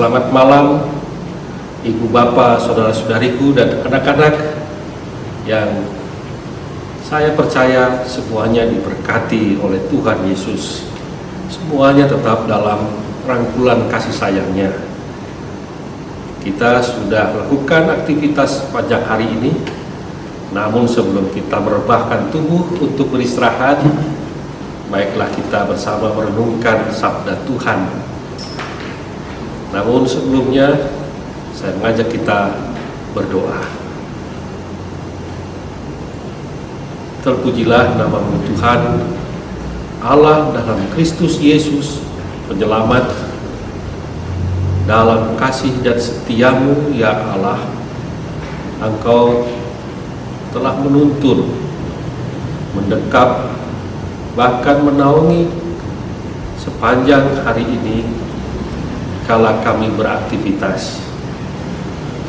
Selamat malam Ibu Bapak, Saudara-saudariku dan anak-anak yang saya percaya semuanya diberkati oleh Tuhan Yesus. Semuanya tetap dalam rangkulan kasih sayangnya. Kita sudah melakukan aktivitas panjang hari ini, namun sebelum kita merebahkan tubuh untuk beristirahat, baiklah kita bersama merenungkan sabda Tuhan. Namun sebelumnya saya mengajak kita berdoa. Terpujilah nama-Mu Tuhan, Allah dalam Kristus Yesus, Penyelamat. Dalam kasih dan setia-Mu ya Allah, Engkau telah menuntun, mendekap, bahkan menaungi sepanjang hari ini kala kami beraktivitas.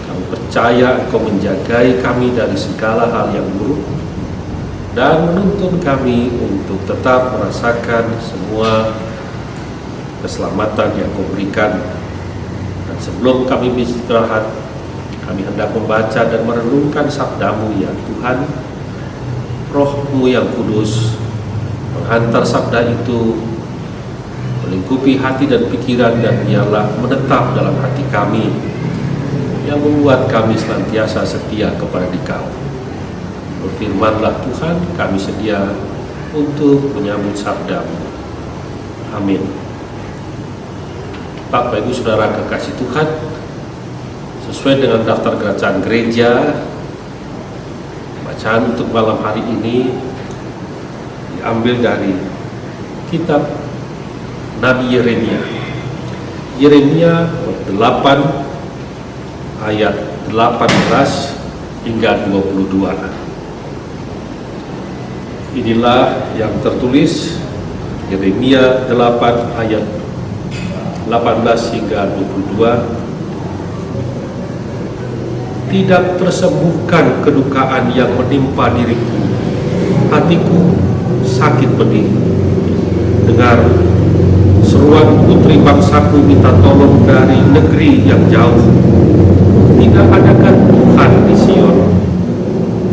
Kami percaya Engkau menjagai kami dari segala hal yang buruk dan menuntun kami untuk tetap merasakan semua keselamatan yang Kau berikan. Dan sebelum kami beristirahat, kami hendak membaca dan merenungkan sabda-Mu ya Tuhan. Roh-Mu yang kudus menghantar sabda itu melingkupi hati dan pikiran, dan biarlah menetap dalam hati kami yang membuat kami senantiasa setia kepada Dikau. Berfirmanlah Tuhan, kami sedia untuk menyambut sabda-Mu. Amin. Bapak Ibu Saudara kekasih Tuhan, sesuai dengan daftar kerajaan gereja, bacaan untuk malam hari ini diambil dari kitab Nabi Yeremia. Yeremia 8 ayat 18 hingga 22. Inilah yang tertulis Yeremia 8 ayat 18 hingga 22. Tidak tersembuhkan kedukaan yang menimpa diriku, hatiku sakit pedih. Dengar seruan putri bangsaku minta tolong dari negeri yang jauh. Tidak adakah Tuhan di Sion?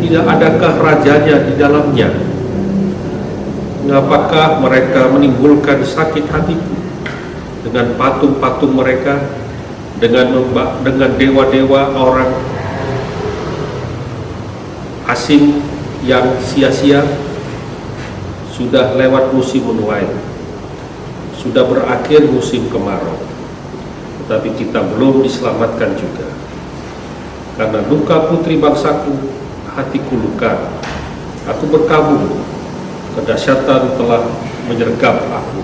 Tidak adakah rajanya di dalamnya? Mengapakah mereka menimbulkan sakit hatiku dengan patung-patung mereka, dengan dewa-dewa orang asing yang sia-sia? Sudah lewat musim menuai, sudah berakhir musim kemarau, tetapi kita belum diselamatkan juga. Karena luka putri bangsaku, hatiku luka. Aku berkabung, kedahsyatan telah menyergap aku.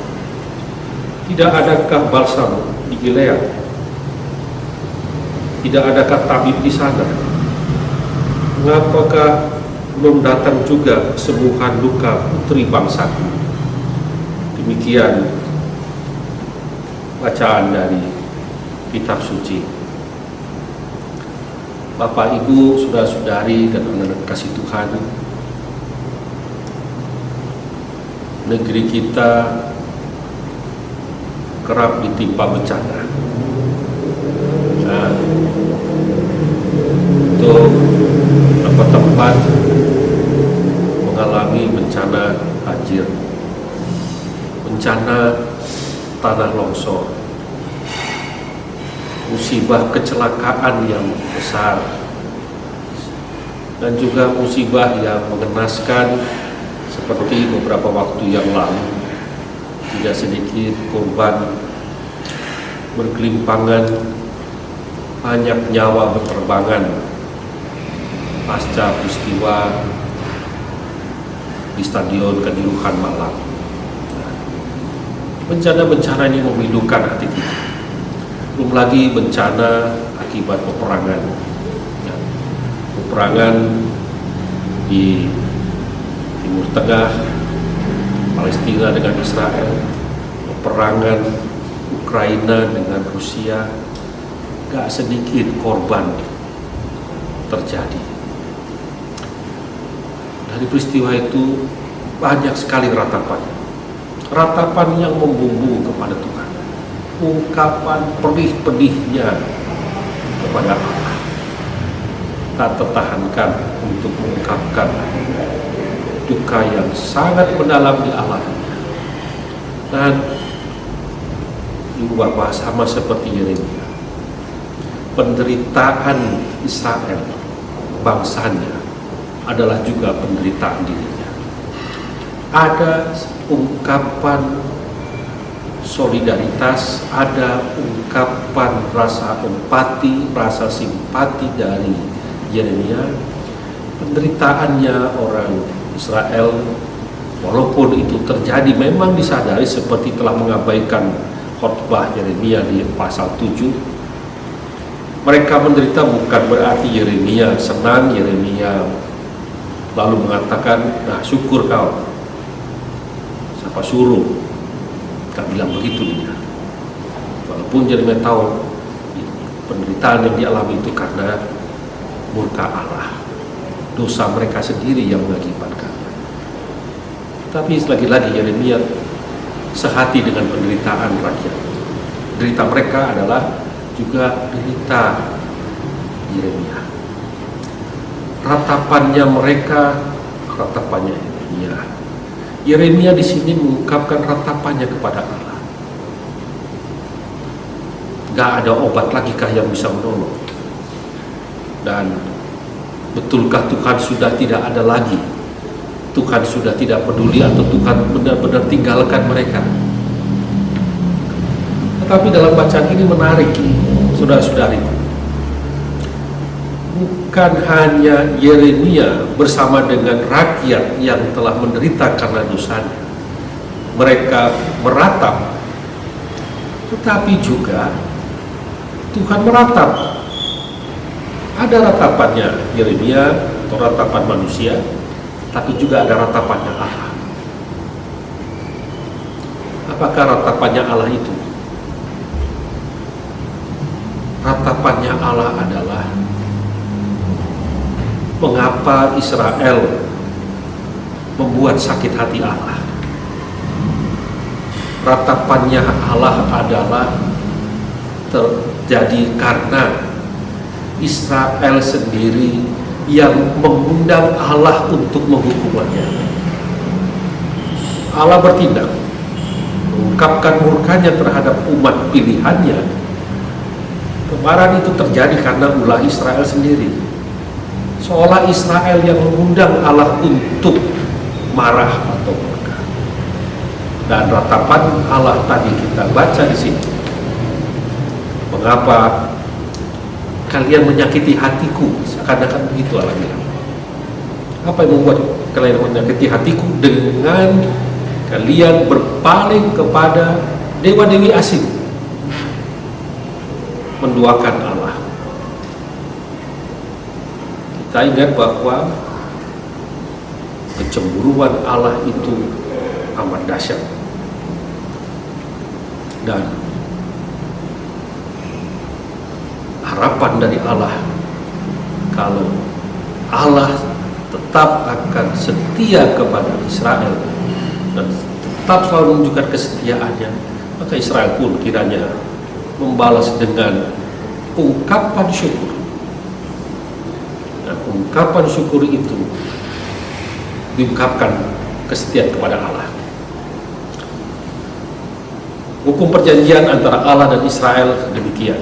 Tidak adakah balsam di Gilead? Tidak adakah tabib di sana? Mengapakah belum datang juga kesembuhan luka putri bangsaku? Demikian bacaan dari kitab suci. Bapak, Ibu, saudara-saudari dan anak-anak kasih Tuhan, negeri kita kerap ditimpa bencana. Nah, untuk tempat-tempat mengalami bencana banjir, bencana tanah longsor, musibah kecelakaan yang besar, dan juga musibah yang mengenaskan seperti beberapa waktu yang lalu. Tidak sedikit korban bergelimpangan, banyak nyawa berterbangan pasca peristiwa di Stadion Kanjuruhan Malang. Bencana-bencana ini memilukan hati kita. Belum lagi bencana akibat peperangan. Peperangan di Timur Tengah, Palestina dengan Israel, peperangan Ukraina dengan Rusia, gak sedikit korban terjadi. Dari peristiwa itu banyak sekali ratapan yang membumbung kepada Tuhan. ungkapan pedih-pedihnya kepada Allah. Tak tertahankan untuk mengungkapkan duka yang sangat mendalam di Allah. Dan juga sama seperti Yeremia, penderitaan Israel, bangsanya, adalah juga penderitaan dirinya. Ada ungkapan solidaritas, ada ungkapan rasa empati, rasa simpati dari Yeremia. Penderitaannya orang Israel, walaupun itu terjadi, memang disadari, seperti telah mengabaikan khotbah Yeremia di pasal 7. Mereka menderita bukan berarti Yeremia senang. Yeremia lalu mengatakan, nah syukur kau, siapa suruh, tak bilang begitu dia. Walaupun Yeremia tahu penderitaan yang dialami itu karena murka Allah, dosa mereka sendiri yang mengakibatkannya. Tapi lagi-lagi Yeremia sehati dengan penderitaan rakyat. Derita mereka adalah juga derita Yeremia. Ratapannya mereka, ratapannya Yeremia. Yeremia di sini mengungkapkan ratapannya kepada Allah. Gak ada obat lagi kah yang bisa menolong? Dan betulkah Tuhan sudah tidak ada lagi? Tuhan sudah tidak peduli, atau Tuhan benar-benar tinggalkan mereka? Tetapi dalam bacaan ini menarik, saudara-saudariku. Bukan hanya Yeremia bersama dengan rakyat yang telah menderita karena dosanya, mereka meratap, tetapi juga Tuhan meratap. Ada ratapannya Yeremia atau ratapan manusia, tapi juga ada ratapannya Allah. Apakah ratapannya Allah itu? Ratapannya Allah adalah mengapa Israel membuat sakit hati Allah. Ratapannya Allah adalah terjadi karena Israel sendiri yang mengundang Allah untuk menghukumnya. Allah bertindak, mengungkapkan murkanya terhadap umat pilihannya. Kemarahan itu terjadi karena ulah Israel sendiri. Seolah Israel yang mengundang Allah untuk marah atau murka. Dan ratapan Allah tadi kita baca di sini. Mengapa kalian menyakiti hatiku? Seakan-akan begitu Allah bilang. Apa yang membuat kalian menyakiti hatiku? Dengan kalian berpaling kepada dewa-dewi asing, menduakan Allah. Kita ingat bahwa kecemburuan Allah itu amat dahsyat, dan harapan dari Allah, kalau Allah tetap akan setia kepada Israel dan tetap selalu menunjukkan kesetiaannya, maka Israel pun kiranya membalas dengan ungkapan syukur. Dan ungkapan syukur itu diungkapkan kesetiaan kepada Allah. Hukum perjanjian antara Allah dan Israel demikian.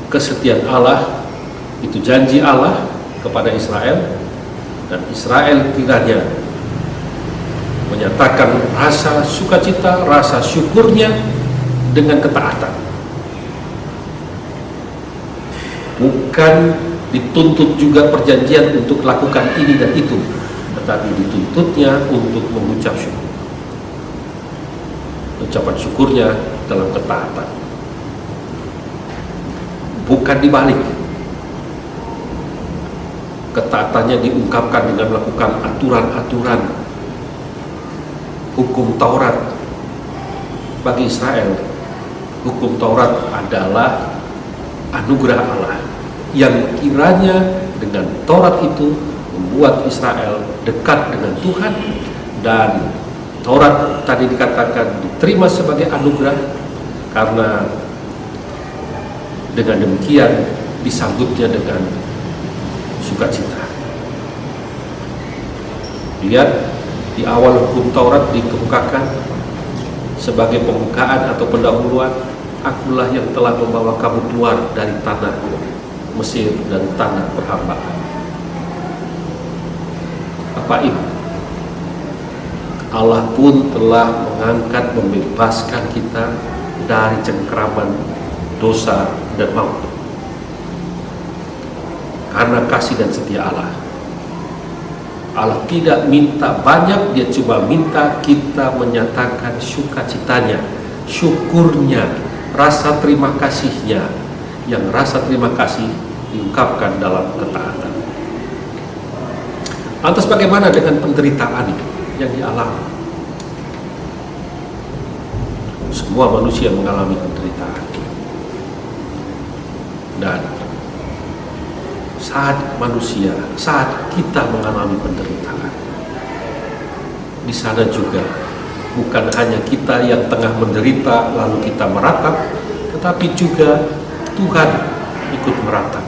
Kesetiaan Allah itu janji Allah kepada Israel, dan Israel kiranya menyatakan rasa sukacita, rasa syukurnya dengan ketaatan. Bukan dituntut juga perjanjian untuk lakukan ini dan itu, tetapi dituntutnya untuk mengucap syukur. Ucapan syukurnya dalam ketaatan, bukan dibalik. Ketaatannya diungkapkan dengan melakukan aturan-aturan hukum Taurat. Bagi Israel, hukum Taurat adalah anugerah Allah yang kiranya dengan Taurat itu membuat Israel dekat dengan Tuhan dan Taurat tadi dikatakan diterima sebagai anugerah karena dengan demikian disambutnya dengan sukacita. Lihat, di awal hukum Taurat dikemukakan sebagai pembukaan atau pendahuluan, akulah yang telah membawa kamu keluar dari tanah Mesir dan tanah perhambaan. Apa itu? Allah pun telah mengangkat, membebaskan kita dari cengkeraman dosa dan maut. Karena kasih dan setia Allah, Allah tidak minta banyak, Dia cuma minta kita menyatakan sukacitanya, syukurnya, rasa terima kasihnya, yang rasa terima kasih diungkapkan dalam ketaatan. Lantas bagaimana dengan penderitaan yang dialami? Semua manusia mengalami penderitaan. Dan saat kita mengalami penderitaan, di sana juga bukan hanya kita yang tengah menderita lalu kita meratap, tetapi juga Tuhan ikut meratap.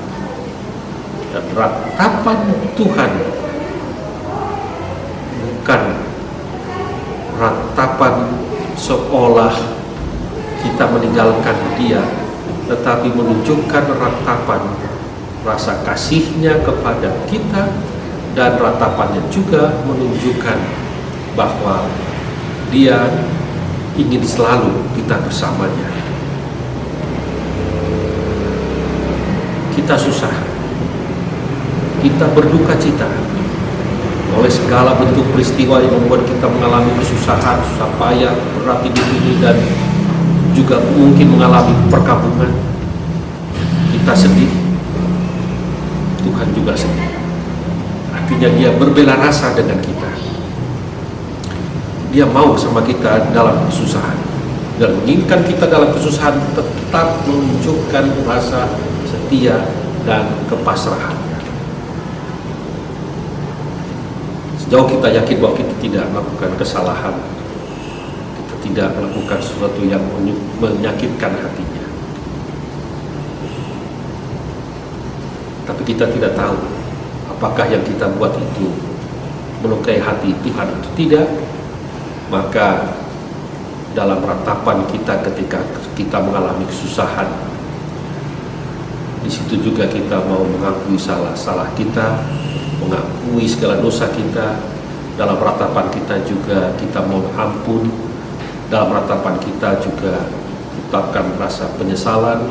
Dan ratapan Tuhan bukan ratapan seolah kita meninggalkan Dia, tetapi menunjukkan ratapan rasa kasihnya kepada kita, dan ratapannya juga menunjukkan bahwa Dia ingin selalu kita bersamanya. Kita susah, kita berduka cita oleh segala bentuk peristiwa yang membuat kita mengalami kesusahan, susah payah, berat hidup ini, dan juga mungkin mengalami perkampungan. Kita sedih, Tuhan juga sedih. Artinya Dia berbela rasa dengan kita. Dia mau sama kita dalam kesusahan, dan menginginkan kita dalam kesusahan tetap menunjukkan rasa setia dan kepasrahan. Sejauh kita yakin bahwa kita tidak melakukan kesalahan, kita tidak melakukan sesuatu yang menyakitkan hatinya, tapi kita tidak tahu apakah yang kita buat itu melukai hati Tuhan atau tidak. Maka dalam ratapan kita ketika kita mengalami kesusahan, di situ juga kita mau mengakui salah kita, mengakui segala dosa kita. Dalam ratapan kita juga kita mau ampun. Dalam ratapan kita juga ungkapkan rasa penyesalan.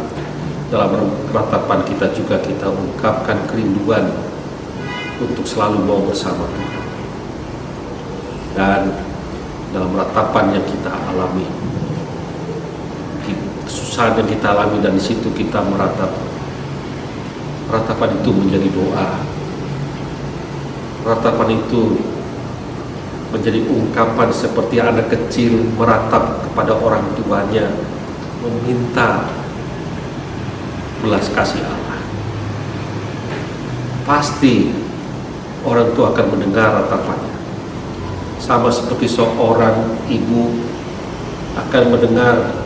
Dalam ratapan kita juga kita ungkapkan kerinduan untuk selalu mau bersama Tuhan. Dan dalam ratapan yang kita alami, kesusahan yang kita alami, dan di situ kita meratap, ratapan itu menjadi doa. Ratapan itu menjadi ungkapan seperti anak kecil meratap kepada orang tuanya, meminta belas kasih Allah. Pasti orang tua akan mendengar ratapannya, sama seperti seorang ibu akan mendengar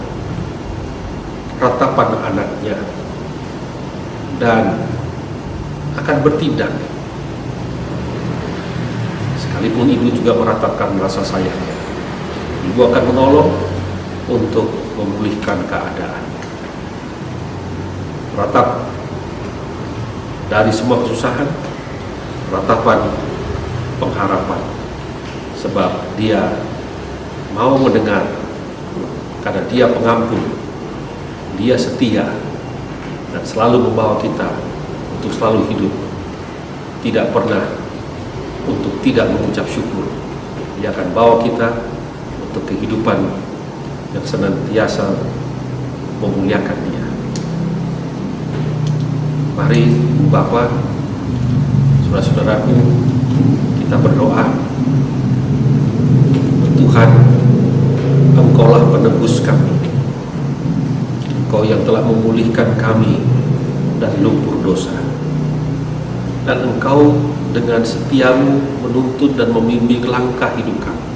ratapan anaknya dan akan bertindak. Sekalipun ibu juga meratapkan rasa sayangnya, ibu akan menolong untuk memulihkan keadaan. Ratap dari semua kesusahan, ratapan pengharapan, sebab Dia mau mendengar, karena Dia pengampun, Dia setia, dan selalu membawa kita untuk selalu hidup, tidak pernah untuk tidak mengucap syukur. Dia akan bawa kita untuk kehidupan yang senantiasa memuliakan Dia. Mari Bapak, saudara-saudaraku, kita berdoa. Tuhan, Engkaulah penebus kami, Engkau yang telah memulihkan kami dari lumpur dosa, dan Engkau dengan setiamu menuntun dan membimbing langkah hidup kami.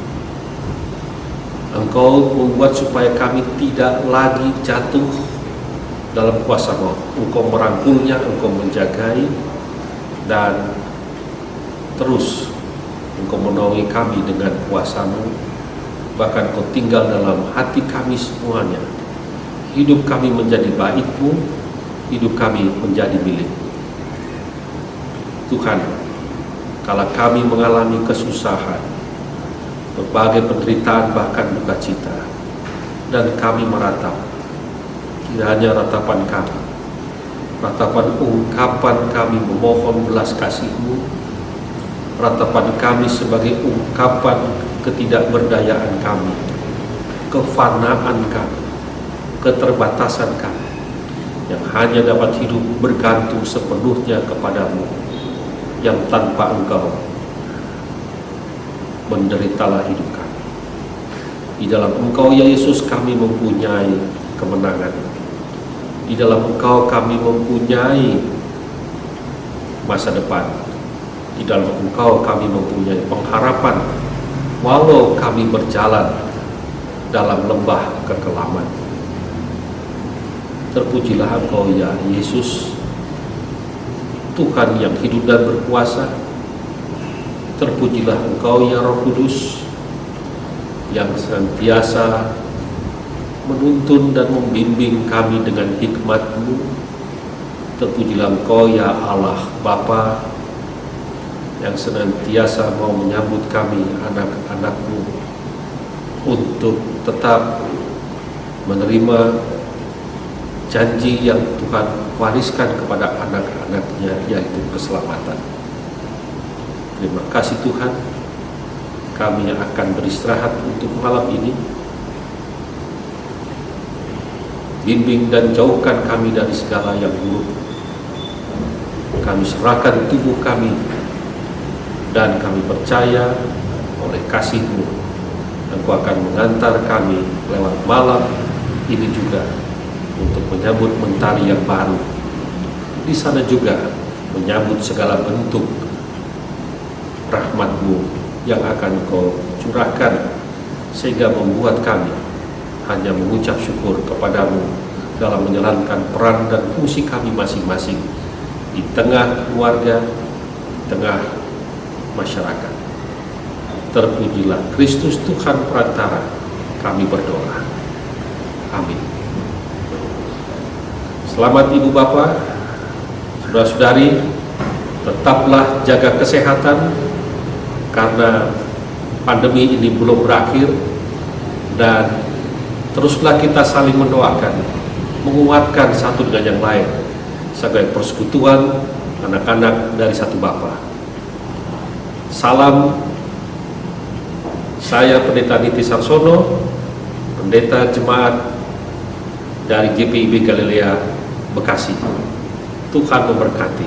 Engkau membuat supaya kami tidak lagi jatuh dalam kuasa maut. Engkau merangkulnya, Engkau menjagai, dan terus Engkau menaungi kami dengan kuasa-Mu. Bahkan Kau tinggal dalam hati kami semuanya. Hidup kami menjadi bait-Mu, hidup kami menjadi milik-Mu. Tuhan, kala kami mengalami kesusahan, berbagai penderitaan, bahkan duka cita, dan kami meratap, kiranya ratapan kami, ratapan ungkapan kami memohon belas kasih-Mu, ratapan kami sebagai ungkapan ketidakberdayaan kami, kefanaan kami, keterbatasan kami, yang hanya dapat hidup bergantung sepenuhnya kepada-Mu, yang tanpa Engkau menderitalah hidup kami. Di dalam Engkau ya Yesus kami mempunyai kemenangan. Di dalam Engkau kami mempunyai masa depan. Di dalam Engkau kami mempunyai pengharapan, walau kami berjalan dalam lembah kekelaman. Terpujilah Engkau ya Yesus, Tuhan yang hidup dan berkuasa. Terpujilah Engkau ya Roh Kudus, yang senantiasa menuntun dan membimbing kami dengan hikmat-Mu. Terpujilah Engkau ya Allah Bapa, yang senantiasa mau menyambut kami anak-anak-Mu untuk tetap menerima janji yang Tuhan wariskan kepada anak-anaknya, yaitu keselamatan. Terima kasih Tuhan, kami akan beristirahat untuk malam ini. Bimbing dan jauhkan kami dari segala yang buruk. Kami serahkan tubuh kami, dan kami percaya oleh kasih-Mu, Engkau akan mengantar kami lewat malam ini juga untuk menyambut mentari yang baru. Di sana juga menyambut segala bentuk rahmat-Mu yang akan Engkau curahkan, sehingga membuat kami hanya mengucap syukur kepada-Mu dalam menjalankan peran dan fungsi kami masing-masing di tengah keluarga, di tengah masyarakat. Terpujilah Kristus Tuhan perantara, kami berdoa. Amin. Selamat Ibu Bapak, Saudara-saudari, tetaplah jaga kesehatan, karena pandemi ini belum berakhir, dan teruslah kita saling mendoakan, menguatkan satu dengan yang lain sebagai persekutuan anak-anak dari satu Bapa. Salam, saya Pendeta Niti Sarsono, Pendeta Jemaat dari GPIB Galilea Bekasi. Tuhan memberkati.